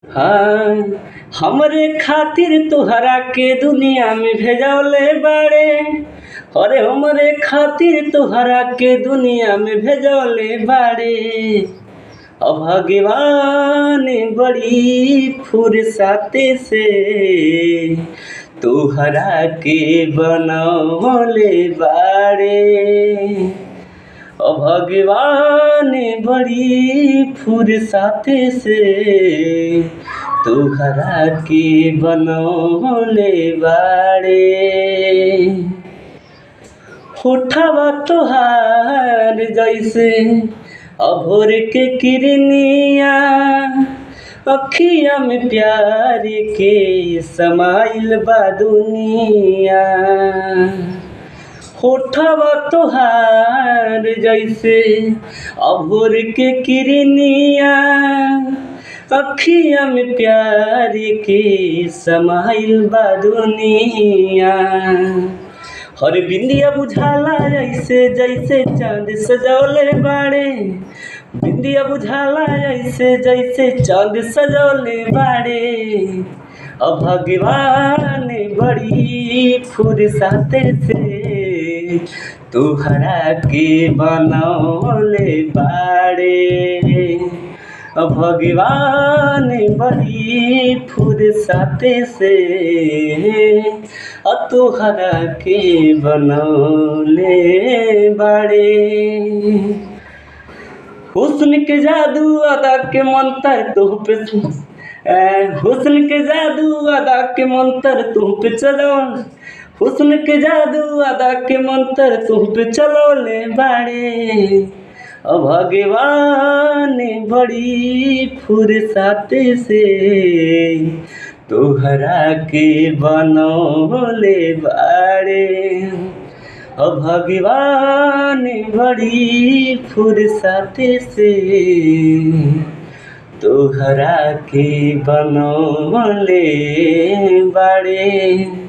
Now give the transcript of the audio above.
हाँ, हमरे खातिर तोहरा के दुनिया में भेजवले बाड़े। अरे हमरे खातिर तोहरा के दुनिया में भेजवले बाड़े। अब भगवान बड़ी फुर्सते से तोहरा के बनवले बाड़े। अब भगवान बड़ी फुर्सते से तोहरा के बनवले बाड़े। होठवा तोहार जैसे अभोर के किरनिया, अखिया में प्यार के समाइल बा दुनिया। होठवा तोहार जैसे अभोर के किरनिया, अखिया में प्यार के समाइल बा दुनिया। हर बिंदिया बुझाला ऐसे जैसे चांद सजौले बाड़े। बिंदिया बुझाला ऐसे जैसे चांद सजौले बाड़े। अब भगवान बड़ी फुर्सते से तोहरा के बनवले बाड़े। अब भगवान बड़ी फुर्सते से तोहरा के बनवले बाड़े। हुस्न के जादू अदा के मंतर तुह पे, हुस्न के जादू अदा के मंतर तुह पे चलो। हुस्न के जादू अदा के मंतर तुह पे चलोले बाड़े। अब भगवान बड़ी फुर्सते से तोहरा के बनवले बाड़े। अब भगवान बड़ी फुर्सते से तोहरा के बनवले बाड़े।